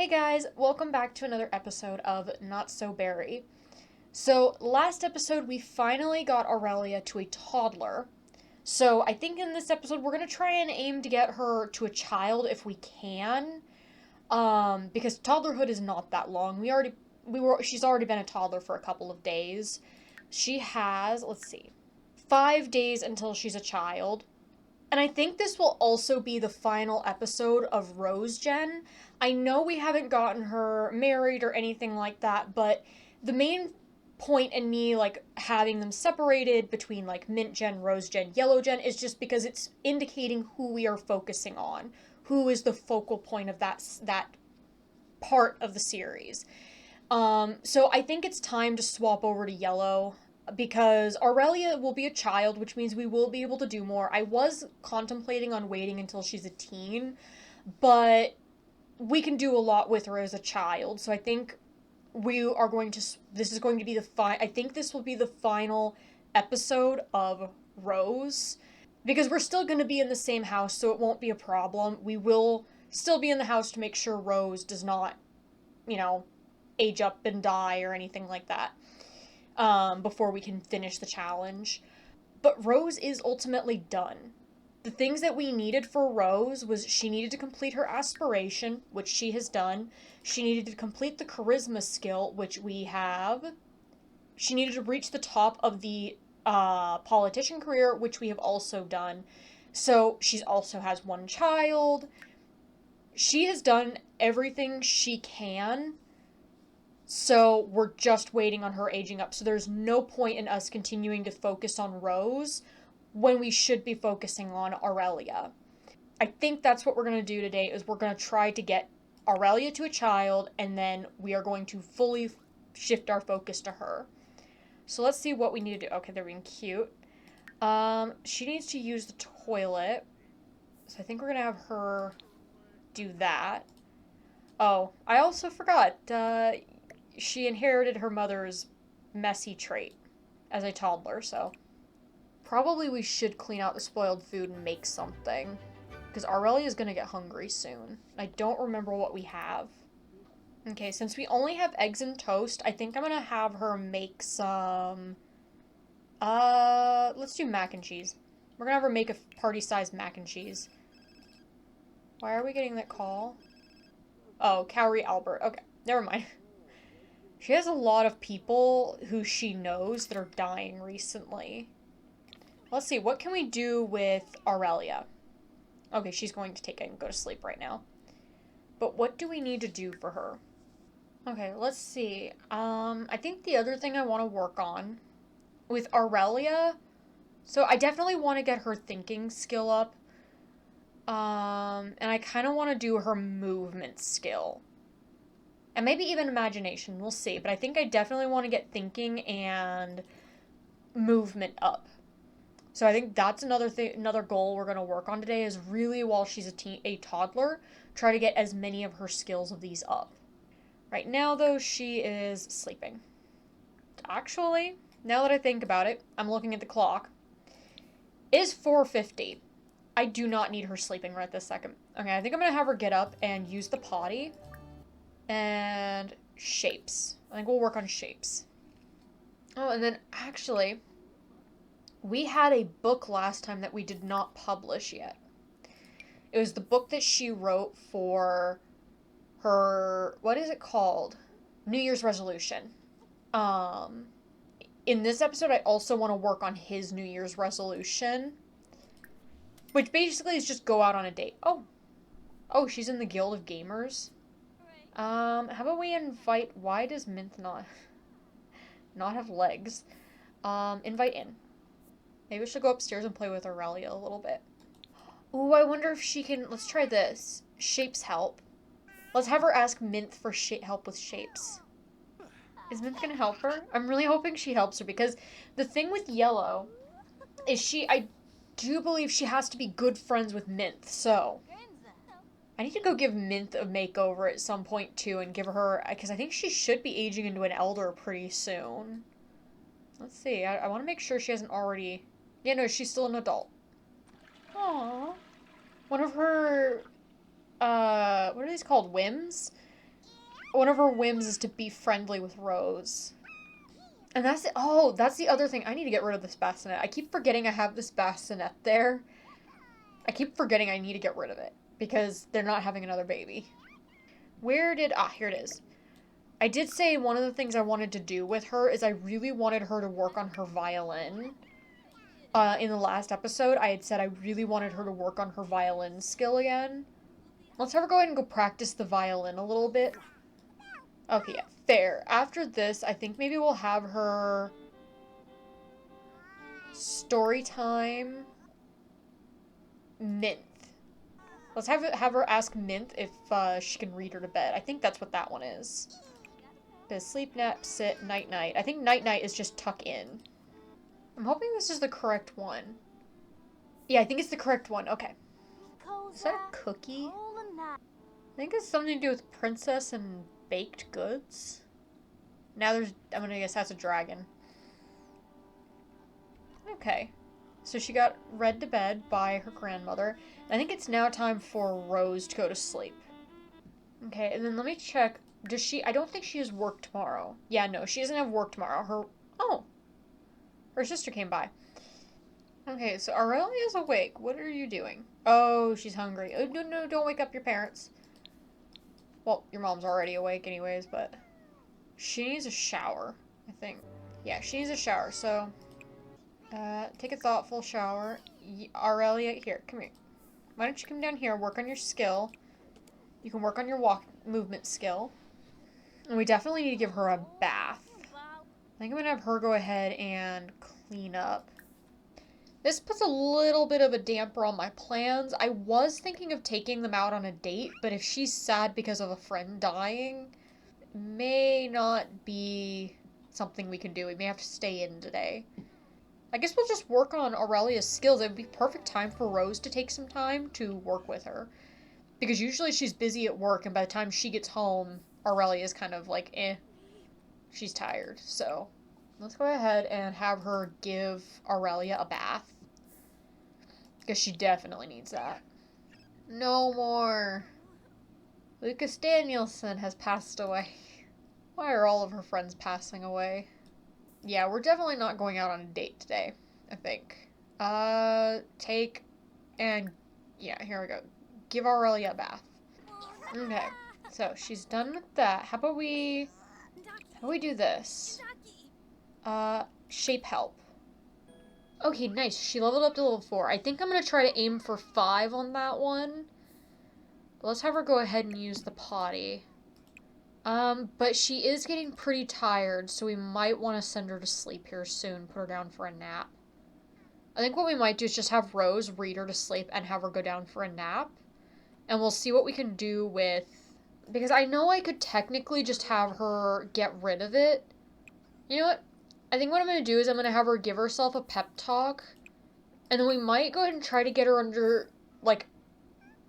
Hey guys, welcome back to another episode of Not So Berry. So, last episode we finally got Aurelia to a toddler. So, I think in this episode we're going to try and aim to get her to a child if we can. Because toddlerhood is not that long. She's already been a toddler for a couple of days. She has, let's see, 5 days until she's a child. And I think this will also be the final episode of Rose Gen. I know we haven't gotten her married or anything like that, but the main point in me like having them separated between like Mint Gen, Rose Gen, Yellow Gen is just because it's indicating who we are focusing on, who is the focal point of that part of the series. So I think it's time to swap over to Yellow because Aurelia will be a child, which means we will be able to do more. I was contemplating on waiting until she's a teen, but we can do a lot with her as a child. So I think this is going to be I think this will be the final episode of Rose because we're still going to be in the same house, so it won't be a problem. We will still be in the house to make sure Rose does not, you know, age up and die or anything like that before we can finish the challenge. But Rose is ultimately done. The things that we needed for Rose was she needed to complete her aspiration, which she has done. She needed to complete the charisma skill, which we have. She needed to reach the top of the politician career, which we have also done. So she also has one child. She has done everything she can, so we're just waiting on her aging up. So there's no point in us continuing to focus on Rose when we should be focusing on Aurelia. I think that's what we're going to do today is we're going to try to get Aurelia to a child and then we are going to fully shift our focus to her. So let's see what we need to do. Okay, they're being cute. She needs to use the toilet. So I think we're going to have her do that. Oh, I also forgot. She inherited her mother's messy trait as a toddler, so probably we should clean out the spoiled food and make something. Because Aurelia's gonna get hungry soon. I don't remember what we have. Okay, since we only have eggs and toast, I think I'm gonna have her make some... let's do mac and cheese. We're gonna have her make a party-sized mac and cheese. Why are we getting that call? Oh, Cowrie Albert. Okay, never mind. She has a lot of people who she knows that are dying recently. Let's see, what can we do with Aurelia? Okay, she's going to take it and go to sleep right now. But what do we need to do for her? Okay, let's see. I think the other thing I want to work on with Aurelia, so I definitely want to get her thinking skill up. And I kind of want to do her movement skill. And maybe even imagination, we'll see. But I think I definitely want to get thinking and movement up. So I think that's another goal we're going to work on today is really while she's a toddler, try to get as many of her skills of these up. Right now, though, she is sleeping. Actually, now that I think about it, I'm looking at the clock. It is 4:50. I do not need her sleeping right this second. Okay, I think I'm going to have her get up and use the potty. And shapes. I think we'll work on shapes. Oh, and then actually, we had a book last time that we did not publish yet. It was the book that she wrote for her, what is it called? New Year's resolution. In this episode, I also want to work on his New Year's resolution, which basically is just go out on a date. Oh, she's in the Guild of Gamers. How about we invite, why does Mint not have legs? Invite in. Maybe she'll go upstairs and play with Aurelia a little bit. Ooh, I wonder if she can, let's try this. Shapes help. Let's have her ask Mint for help with shapes. Is Mint gonna help her? I'm really hoping she helps her because the thing with Yellow is I do believe she has to be good friends with Mint, so I need to go give Mint a makeover at some point too and give her, because I think she should be aging into an elder pretty soon. Let's see, I want to make sure she hasn't already, yeah, no, she's still an adult. Aww. One of her, what are these called, whims? one of her whims is to be friendly with Rose. And that's it. Oh, that's the other thing. I need to get rid of this bassinet. I keep forgetting I have this bassinet there. I keep forgetting I need to get rid of it because they're not having another baby. Where did... Ah, here it is. I did say one of the things I wanted to do with her is I really wanted her to work on her violin. In the last episode, I had said I really wanted her to work on her violin skill again. Let's have her go ahead and go practice the violin a little bit. Okay, yeah, fair. After this, I think maybe we'll have her story time Minth. Let's have her ask Minth if she can read her to bed. I think that's what that one is. Does sleep, nap, sit, night, night. I think night, night is just tuck in. I'm hoping this is the correct one. Yeah, I think it's the correct one. Okay. Is that a cookie? I think it's something to do with princess and baked goods. Now I'm gonna guess that's a dragon. Okay. So she got read to bed by her grandmother. I think it's now time for Rose to go to sleep. Okay, and then let me check. Does she... I don't think she has work tomorrow. Yeah, no, she doesn't have work tomorrow. Her sister came by. Okay, so Aurelia's awake. What are you doing? Oh, she's hungry. Oh, no, don't wake up your parents. Well, your mom's already awake anyways, but... She needs a shower, I think. Yeah, she needs a shower, so... take a thoughtful shower. Aurelia, here, come here. Why don't you come down here, work on your skill. You can work on your movement skill. And we definitely need to give her a bath. I think I'm gonna have her go ahead and clean up. This puts a little bit of a damper on my plans. I was thinking of taking them out on a date, but if she's sad because of a friend dying, it may not be something we can do. We may have to stay in today. I guess we'll just work on Aurelia's skills. It would be perfect time for Rose to take some time to work with her. Because usually she's busy at work, and by the time she gets home, Aurelia's kind of like, eh. She's tired, so... Let's go ahead and have her give Aurelia a bath. Because she definitely needs that. No more. Lucas Danielson has passed away. Why are all of her friends passing away? Yeah, we're definitely not going out on a date today, I think. Take and... Yeah, here we go. Give Aurelia a bath. Okay, so she's done with that. How about we do this? Shape help. Okay, nice. She leveled up to level 4. I think I'm going to try to aim for 5 on that one. But let's have her go ahead and use the potty. But she is getting pretty tired, so we might want to send her to sleep here soon. Put her down for a nap. I think what we might do is just have Rose read her to sleep and have her go down for a nap. And we'll see what we can do with... Because I know I could technically just have her get rid of it. You know what? I think what I'm going to do is I'm going to have her give herself a pep talk. And then we might go ahead and try to get her under, like,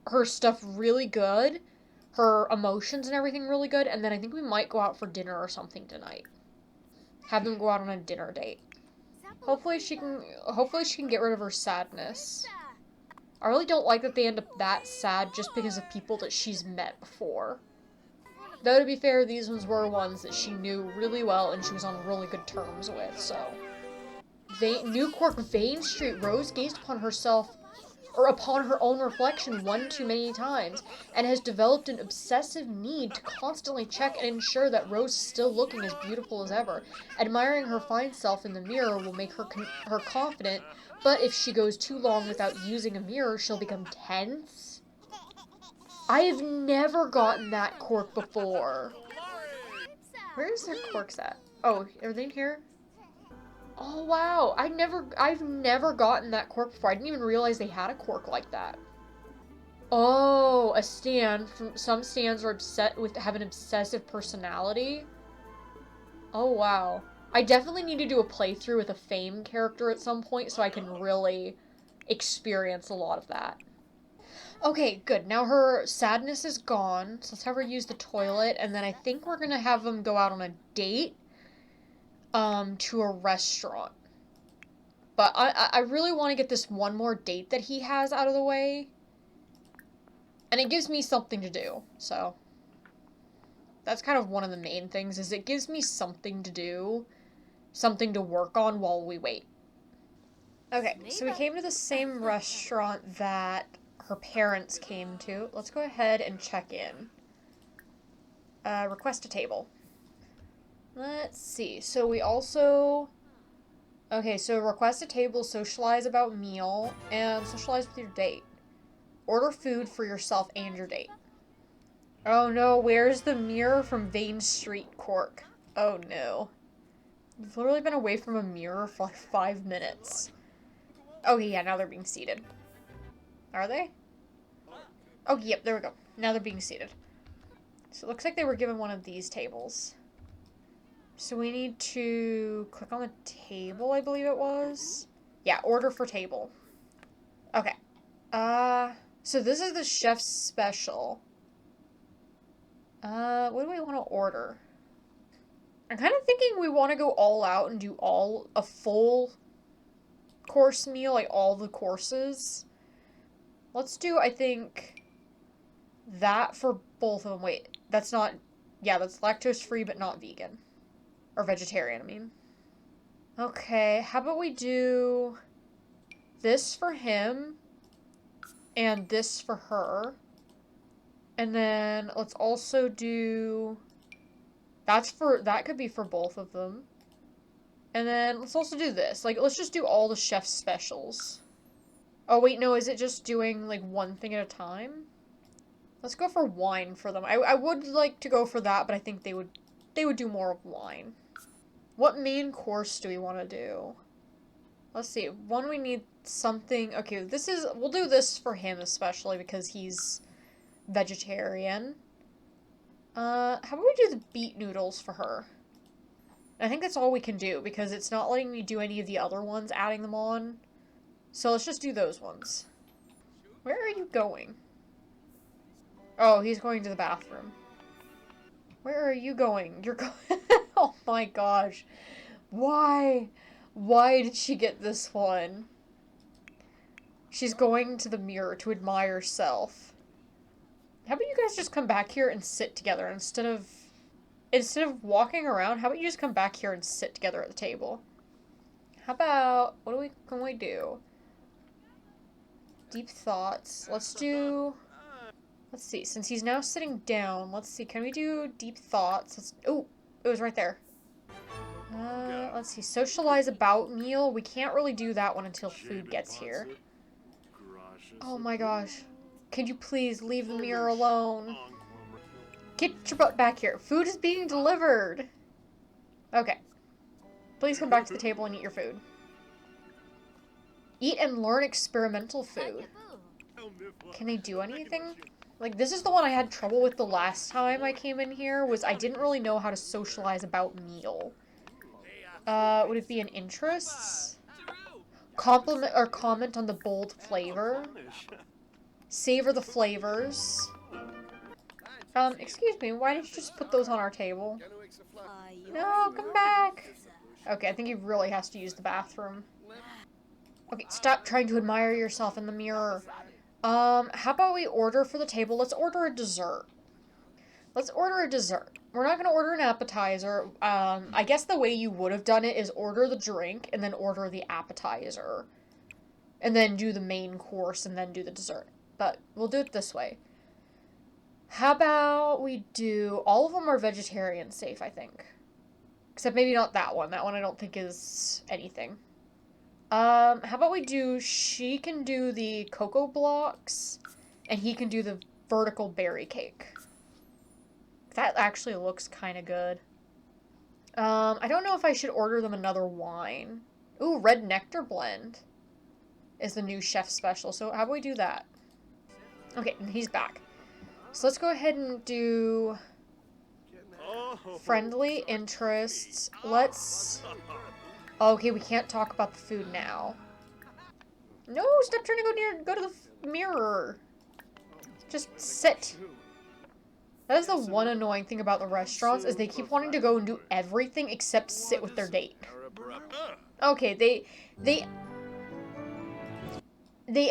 her stuff really good. Her emotions and everything really good. And then I think we might go out for dinner or something tonight. Have them go out on a dinner date. Hopefully she can get rid of her sadness. I really don't like that they end up that sad just because of people that she's met before. Though, to be fair, these ones were ones that she knew really well and she was on really good terms with, so. New Quirk Vane Street. Rose gazed upon herself, or upon her own reflection one too many times, and has developed an obsessive need to constantly check and ensure that Rose is still looking as beautiful as ever. Admiring her fine self in the mirror will make her confident, but if she goes too long without using a mirror, she'll become tense. I have never gotten that quirk before. Where's their quirks at? Oh, are they in here? Oh, wow. I've never gotten that quirk before. I didn't even realize they had a quirk like that. Oh, a stand. Some stands are have an obsessive personality. Oh, wow. I definitely need to do a playthrough with a Fame character at some point so I can really experience a lot of that. Okay, good. Now her sadness is gone, so let's have her use the toilet, and then I think we're gonna have them go out on a date, to a restaurant. But I really want to get this one more date that he has out of the way, and it gives me something to do, so. That's kind of one of the main things, is it gives me something to do, something to work on while we wait. Okay, so we came to the same restaurant that her parents came to. Let's go ahead and check in. Request a table. Let's see. So we also... Okay, so request a table, socialize about meal, and socialize with your date. Order food for yourself and your date. Oh no, where's the mirror from Vane Street, Cork? Oh no. You've literally been away from a mirror for like 5 minutes. Oh yeah, now they're being seated. Are they? Oh, yep, there we go. Now they're being seated. So it looks like they were given one of these tables. So we need to click on the table, I believe it was. Yeah, order for table. Okay. So this is the chef's special. What do we want to order? I'm kind of thinking we want to go all out and do a full course meal, like all the courses. Let's do, I think, that for both of them. Wait, that's not, yeah, that's lactose free but not vegan. Or vegetarian, I mean. Okay, how about we do this for him and this for her. And then let's also do, that could be for both of them. And then let's also do this. Like, let's just do all the chef's specials. Oh, wait, no, is it just doing, like, one thing at a time? Let's go for wine for them. I would like to go for that, but I think they would do more of wine. What main course do we want to do? Let's see. One, we need something. Okay, we'll do this for him especially because he's vegetarian. How about we do the beet noodles for her? I think that's all we can do because it's not letting me do any of the other ones, adding them on. So let's just do those ones. Where are you going? Oh, he's going to the bathroom. Where are you going? You're going... Oh my gosh. Why? Why did she get this one? She's going to the mirror to admire herself. How about you guys just come back here and sit together instead of walking around? How about you just come back here and sit together at the table? How about, what can we do? Deep thoughts. Let's see, since he's now sitting down, let's see, can we do deep thoughts? Oh, it was right there. Let's see, socialize about meal. We can't really do that one until food gets here. Oh my gosh. Could you please leave the mirror alone? Get your butt back here. Food is being delivered. Okay. Please come back to the table and eat your food. Eat and learn experimental food. Can they do anything? Like, this is the one I had trouble with the last time I came in here, was I didn't really know how to socialize about meal. Would it be an interests? Compliment or comment on the bold flavor. Savor the flavors. Excuse me, why didn't you just put those on our table? No, come back! Okay, I think he really has to use the bathroom. Okay, stop trying to admire yourself in the mirror. How about we order for the table? Let's order a dessert. Let's order a dessert. We're not going to order an appetizer. I guess the way you would have done it is order the drink and then order the appetizer. And then do the main course and then do the dessert. But we'll do it this way. How about we do... All of them are vegetarian safe, I think. Except maybe not that one. That one I don't think is anything. How about we do... She can do the cocoa blocks. And he can do the vertical berry cake. That actually looks kind of good. I don't know if I should order them another wine. Ooh, red nectar blend is the new chef special. So how about we do that? Okay, and he's back. So let's go ahead and do friendly interests. Let's... Okay, we can't talk about the food now. No, stop trying to go to the mirror. Just sit. That is the one annoying thing about the restaurants, is they keep wanting to go and do everything except sit with their date. Okay, they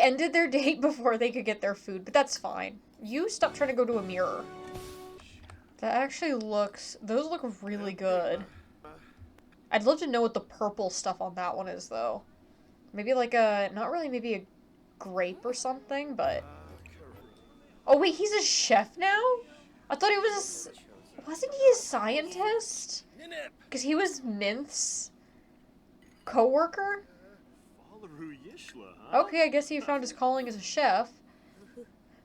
ended their date before they could get their food, but that's fine. You stop trying to go to a mirror. That actually looks... Those look really good. I'd love to know what the purple stuff on that one is, though. Maybe like a... Not really maybe a grape or something, but... Oh, wait, he's a chef now? I thought he was a... Wasn't he a scientist? Because he was Minth's co-worker? Okay, I guess he found his calling as a chef.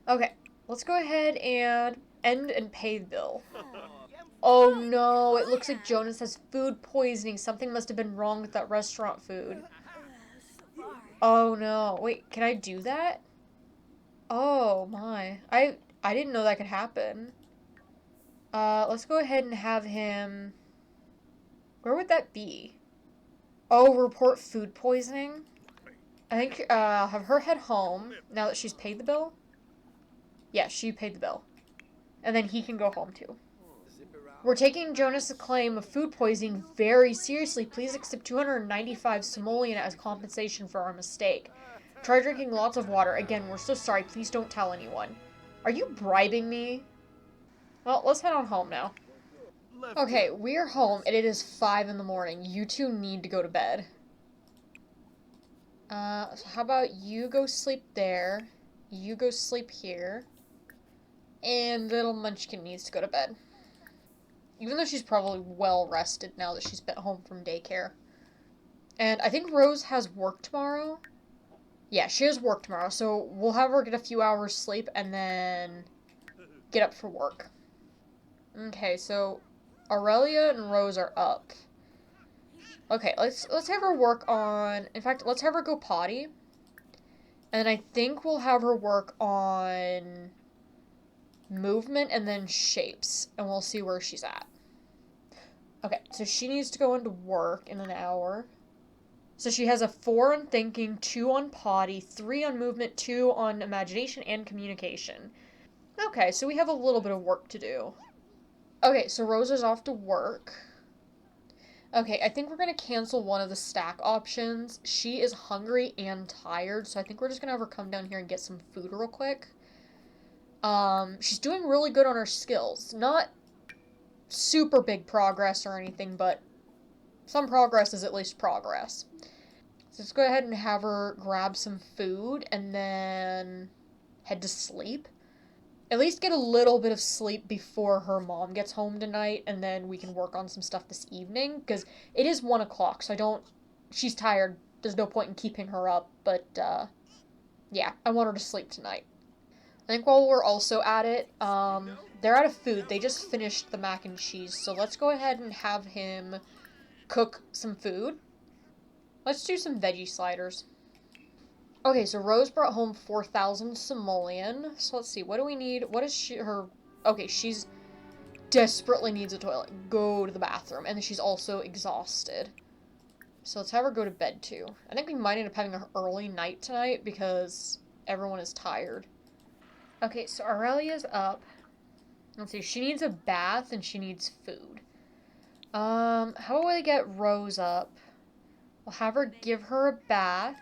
Okay, let's go ahead and end and pay the bill. Oh no, it looks like Jonas has food poisoning. Something must have been wrong with that restaurant food. Oh no, wait, can I do that? Oh my, I didn't know that could happen. Let's go ahead and have him... Where would that be? Oh, report food poisoning? I think, have her head home now that she's paid the bill. Yeah, she paid the bill. And then he can go home too. We're taking Jonas' claim of food poisoning very seriously. Please accept 295 simoleon as compensation for our mistake. Try drinking lots of water. Again, we're so sorry. Please don't tell anyone. Are you bribing me? Well, let's head on home now. Okay, we're home and it is 5 in the morning. You two need to go to bed. So how about you go sleep there, you go sleep here, and little Munchkin needs to go to bed. Even though she's probably well rested now that she's been home from daycare. And I think Rose has work tomorrow. Yeah, she has work tomorrow, so we'll have her get a few hours sleep and then get up for work. Okay, so Aurelia and Rose are up. Okay, let's have her work on... In fact, let's have her go potty. And I think we'll have her work on movement and then shapes. And we'll see where she's at. Okay, so she needs to go into work in an hour. So she has a 4 on thinking, 2 on potty, 3 on movement, 2 on imagination and communication. Okay, so we have a little bit of work to do. Okay, so Rose is off to work. Okay, I think we're going to cancel one of the stack options. She is hungry and tired, so I think we're just going to have her come down here and get some food real quick. She's doing really good on her skills. Not super big progress or anything, but some progress is at least progress. So let's go ahead and have her grab some food and then head to sleep. At least get a little bit of sleep before her mom gets home tonight, and then we can work on some stuff this evening, because it is 1 o'clock, so she's tired, there's no point in keeping her up, but, yeah, I want her to sleep tonight. I think while we're also at it, they're out of food, they just finished the mac and cheese, so let's go ahead and have him cook some food. Let's do some veggie sliders. Okay, so Rose brought home 4,000 simoleon. So let's see, what do we need? What is her... Okay, she's desperately needs a toilet. Go to the bathroom. And then she's also exhausted. So let's have her go to bed too. I think we might end up having an early night tonight because everyone is tired. Okay, so Aurelia's up. Let's see, she needs a bath and she needs food. How about we get Rose up? We'll have her give her a bath.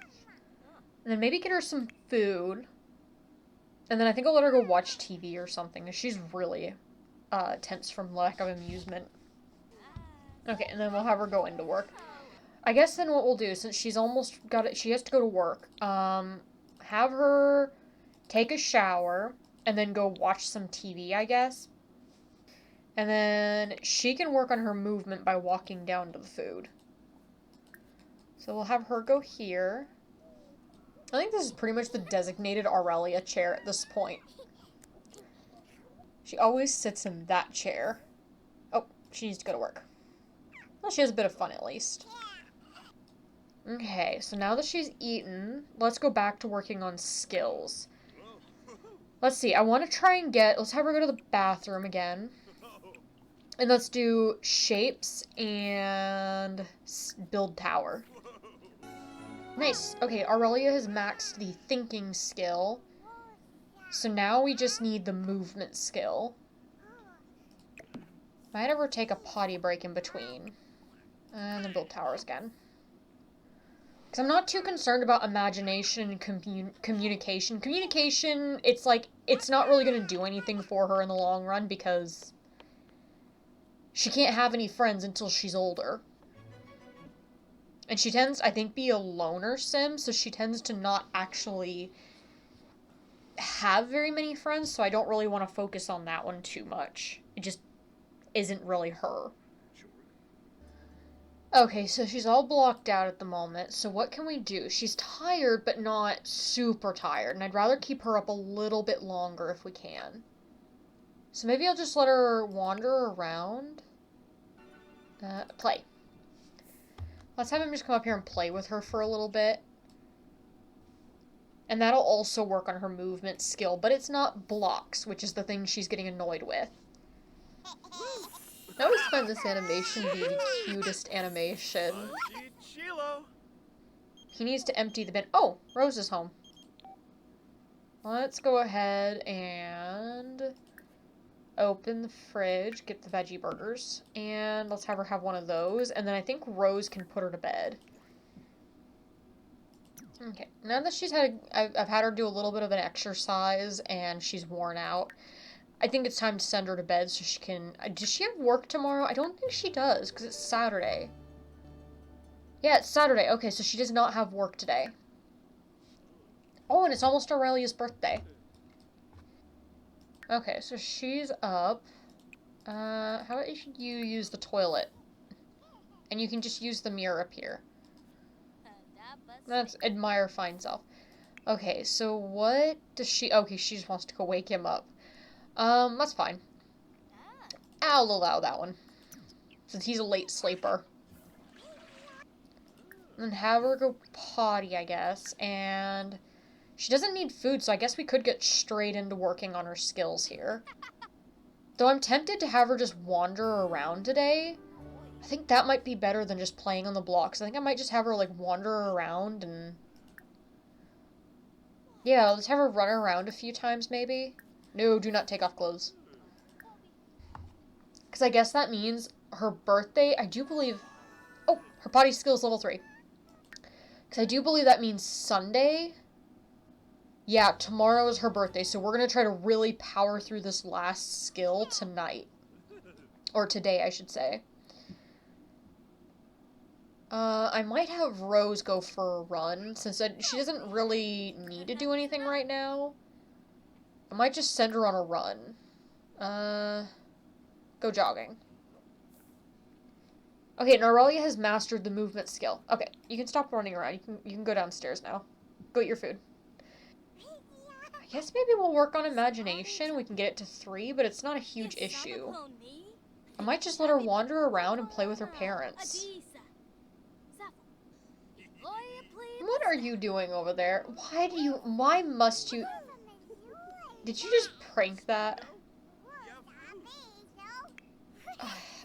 And then maybe get her some food. And then I think I'll let her go watch TV or something, because she's really tense from lack of amusement. Okay, and then we'll have her go into work. I guess then what we'll do, since she's almost got it, she has to go to work, have her take a shower, and then go watch some TV, I guess. And then she can work on her movement by walking down to the food. So we'll have her go here. I think this is pretty much the designated Aurelia chair at this point. She always sits in that chair. Oh, she needs to go to work. Well, she has a bit of fun at least. Okay, so now that she's eaten, let's go back to working on skills. Let's see, I want to try and let's have her go to the bathroom again. And let's do shapes and build tower. Nice. Okay, Aurelia has maxed the thinking skill. So now we just need the movement skill. Might ever take a potty break in between. And then build towers again. Because I'm not too concerned about imagination and communication. Communication, it's like, it's not really going to do anything for her in the long run because she can't have any friends until she's older. And she tends, I think, be a loner sim, so she tends to not actually have very many friends, so I don't really want to focus on that one too much. It just isn't really her. Okay, so she's all blocked out at the moment, so what can we do? She's tired, but not super tired, and I'd rather keep her up a little bit longer if we can. So maybe I'll just let her wander around. Play. Let's have him just come up here and play with her for a little bit. And that'll also work on her movement skill, but it's not blocks, which is the thing she's getting annoyed with. I always find this animation to be the cutest animation. He needs to empty the bin. Oh, Rose is home. Let's go ahead and open the fridge, get the veggie burgers, and let's have her have one of those, and then I think Rose can put her to bed. Okay, now that she's had, I've had her do a little bit of an exercise, and she's worn out, I think it's time to send her to bed so she can... Does she have work tomorrow? I don't think she does, because it's Saturday. Yeah, it's Saturday. Okay, so she does not have work today. Oh, and it's almost Aurelia's birthday. Okay, so she's up. How about you use the toilet? And you can just use the mirror up here. That's admire fine self. Okay, so what does she... Okay, she just wants to go wake him up. That's fine. I'll allow that one. Since he's a late sleeper. And then have her go potty, I guess. And she doesn't need food, so I guess we could get straight into working on her skills here. Though I'm tempted to have her just wander around today. I think that might be better than just playing on the blocks. I think I might just have her, like, wander around and... Yeah, let's have her run around a few times, maybe. No, do not take off clothes. Because I guess that means her birthday, I do believe... Oh, her potty skill is level 3. Because I do believe that means Sunday. Yeah, tomorrow is her birthday, so we're going to try to really power through this last skill tonight. Or today, I should say. I might have Rose go for a run, since she doesn't really need to do anything right now. I might just send her on a run. Go jogging. Okay, and Aurelia has mastered the movement skill. Okay, you can stop running around. You can go downstairs now. Go eat your food. I guess maybe we'll work on imagination. We can get it to 3, but it's not a huge issue. I might just let her wander around and play with her parents. What are you doing over there? Why must you... Did you just prank that?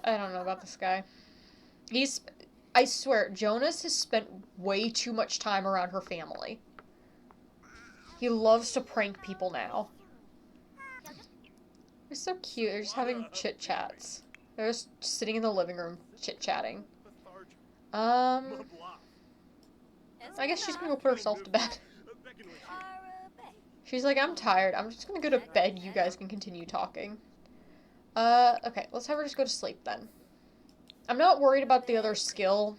I don't know about this guy. I swear, Jonas has spent way too much time around her family. He loves to prank people now. They're so cute. They're just having chit-chats. They're just sitting in the living room chit-chatting. I guess she's gonna go put herself to bed. She's like, I'm tired. I'm just gonna go to bed. You guys can continue talking. Okay. Let's have her just go to sleep then. I'm not worried about the other skill.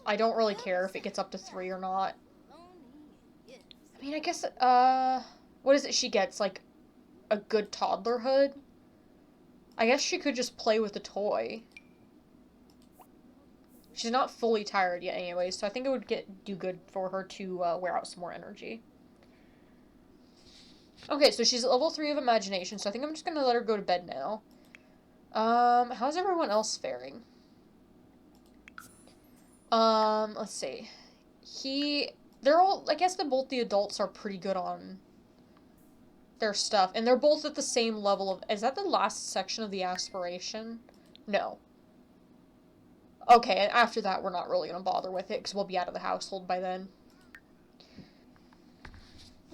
I don't really care if it gets up to 3 or not. I mean, I guess, what is it she gets? Like, a good toddlerhood? I guess she could just play with the toy. She's not fully tired yet anyway, so I think it would do good for her to wear out some more energy. Okay, so she's at level 3 of imagination, so I think I'm just gonna let her go to bed now. How's everyone else faring? Let's see. I guess both the adults are pretty good on their stuff, and they're both at the same level of, is that the last section of the aspiration? No. Okay, and after that, we're not really gonna bother with it, because we'll be out of the household by then.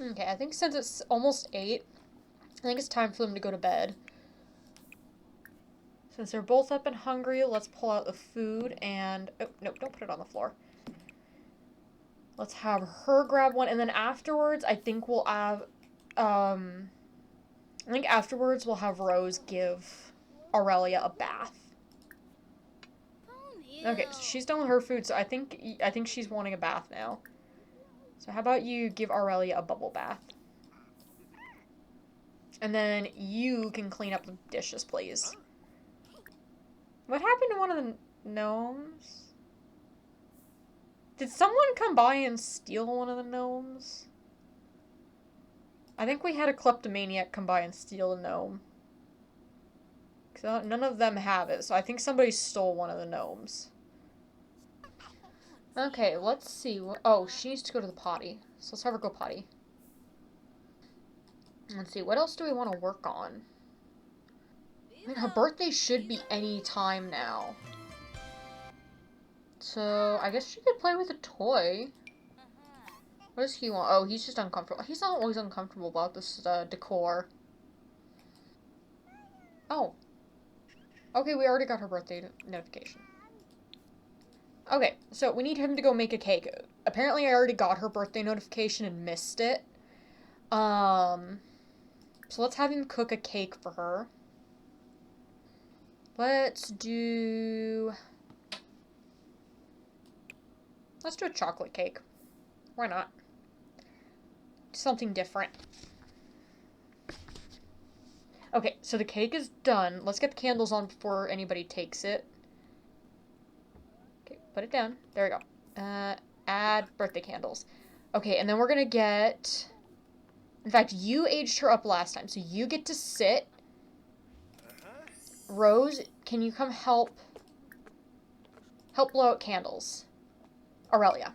Okay, I think since it's almost 8, I think it's time for them to go to bed. Since they're both up and hungry, let's pull out the food and... Oh, no, don't put it on the floor. Let's have her grab one, and then afterwards, I think we'll have... I think afterwards we'll have Rose give Aurelia a bath. Okay, so she's done with her food, so I think she's wanting a bath now. So how about you give Aurelia a bubble bath? And then you can clean up the dishes, please. What happened to one of the gnomes? Did someone come by and steal one of the gnomes? I think we had a kleptomaniac come by and steal a gnome. None of them have it, so I think somebody stole one of the gnomes. Okay, let's see. Oh, she needs to go to the potty. So let's have her go potty. Let's see, what else do we want to work on? I mean, her birthday should be any time now. So, I guess she could play with a toy. What does he want? Oh, he's just uncomfortable. He's not always uncomfortable about this decor. Oh. Okay, we already got her birthday notification. Okay, so we need him to go make a cake. Apparently I already got her birthday notification and missed it. So let's have him cook a cake for her. Let's do a chocolate cake. Why not? Something different. Okay, so the cake is done. Let's get the candles on before anybody takes it. Okay, put it down. There we go. Add birthday candles. Okay, and then we're gonna get... In fact, you aged her up last time, so you get to sit. Rose, can you come help blow out candles? Aurelia.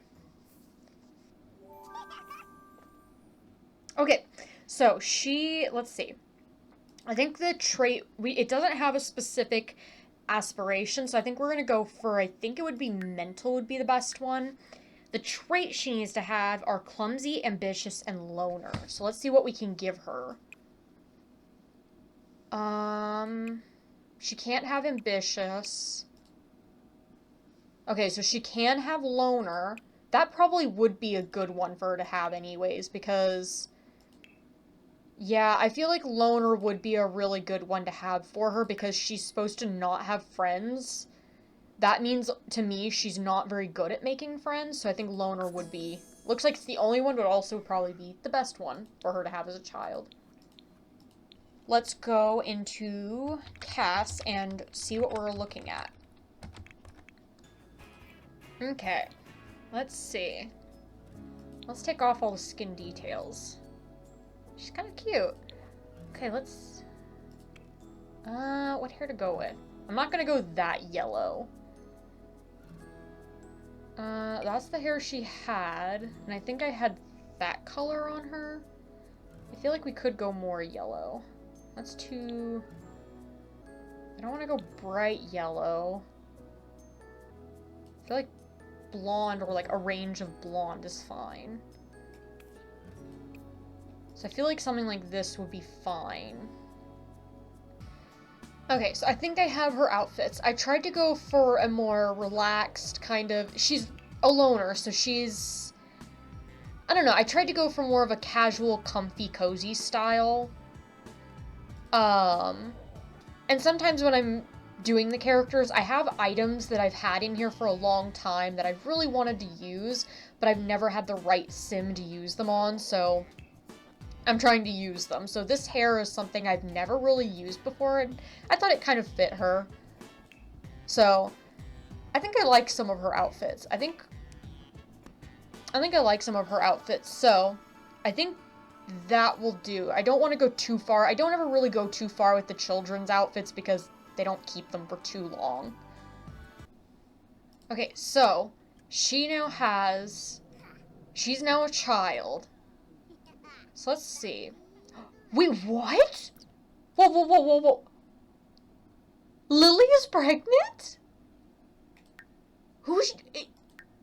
Okay, so let's see. I think the trait, it doesn't have a specific aspiration, so I think we're going to go for, I think it would be mental would be the best one. The traits she needs to have are clumsy, ambitious, and loner. So let's see what we can give her. She can't have ambitious. Okay, so she can have loner. That probably would be a good one for her to have anyways, because... Yeah, I feel like loner would be a really good one to have for her because she's supposed to not have friends. That means, to me, she's not very good at making friends, so I think loner would be... Looks like it's the only one, but also probably be the best one for her to have as a child. Let's go into Cass and see what we're looking at. Okay. Let's see. Let's take off all the skin details. She's kind of cute. Okay, let's... what hair to go with? I'm not gonna go that yellow. That's the hair she had. And I think I had that color on her. I feel like we could go more yellow. That's too... I don't want to go bright yellow. I feel like blonde or like a range of blonde is fine. So I feel like something like this would be fine. Okay, so I think I have her outfits. I tried to go for a more relaxed kind of... She's a loner, so she's... I don't know, I tried to go for more of a casual, comfy, cozy style. And sometimes when I'm doing the characters, I have items that I've had in here for a long time that I've really wanted to use, but I've never had the right sim to use them on, so... I'm trying to use them. So this hair is something I've never really used before, and I thought it kind of fit her. So, I think I like some of her outfits. I think I like some of her outfits, so I think that will do. I don't want to go too far. I don't ever really go too far with the children's outfits because they don't keep them for too long. Okay, so, she's now a child. So let's see. Wait, what? Whoa, whoa, whoa, whoa, whoa. Lily is pregnant? Who's she?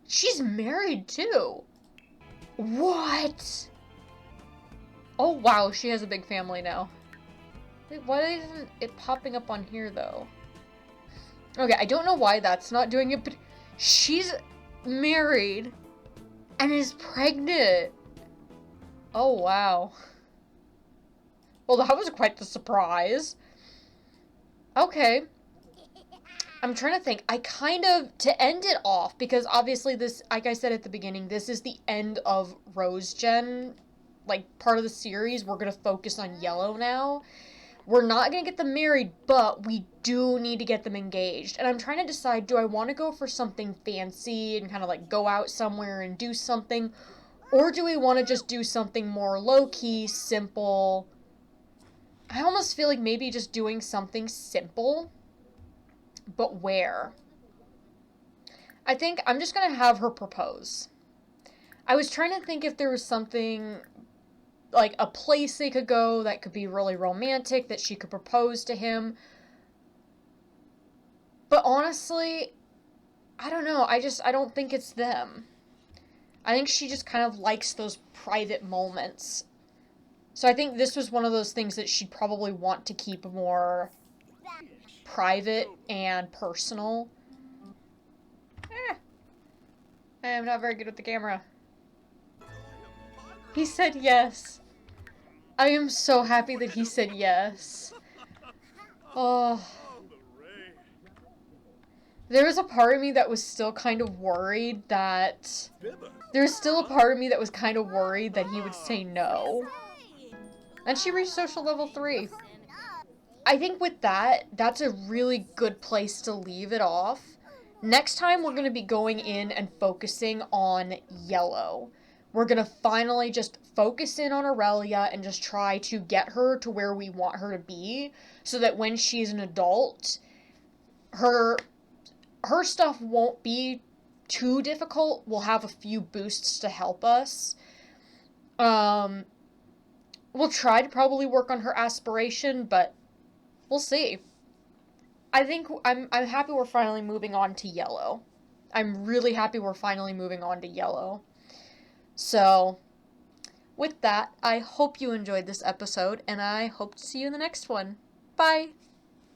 She's married too. What? Oh wow, she has a big family now. Wait, why isn't it popping up on here though? Okay, I don't know why that's not doing it, but she's married and is pregnant. Oh, wow. Well, that was quite the surprise. Okay. I'm trying to think. I kind of, to end it off, because obviously this, like I said at the beginning, this is the end of Rose Gen, like, part of the series. We're going to focus on Yellow now. We're not going to get them married, but we do need to get them engaged. And I'm trying to decide, do I want to go for something fancy and kind of, like, go out somewhere and do something? Or do we want to just do something more low-key, simple? I almost feel like maybe just doing something simple. But where? I think I'm just going to have her propose. I was trying to think if there was something, like a place they could go that could be really romantic, that she could propose to him. But honestly, I don't know. I don't think it's them. I think she just kind of likes those private moments. So I think this was one of those things that she'd probably want to keep more private and personal. I am not very good with the camera. He said yes. I am so happy that he said yes. Oh. There was a part of me that was still kind of worried that... There's still a part of me that was kind of worried that he would say no. And she reached social level 3. I think with that, that's a really good place to leave it off. Next time, we're going to be going in and focusing on Yellow. We're going to finally just focus in on Aurelia and just try to get her to where we want her to be, so that when she's an adult, her stuff won't be too difficult. We'll have a few boosts to help us. We'll try to probably work on her aspiration, but we'll see. I think I'm happy we're finally moving on to Yellow. I'm really happy we're finally moving on to Yellow. So, with that, I hope you enjoyed this episode, and I hope to see you in the next one. Bye!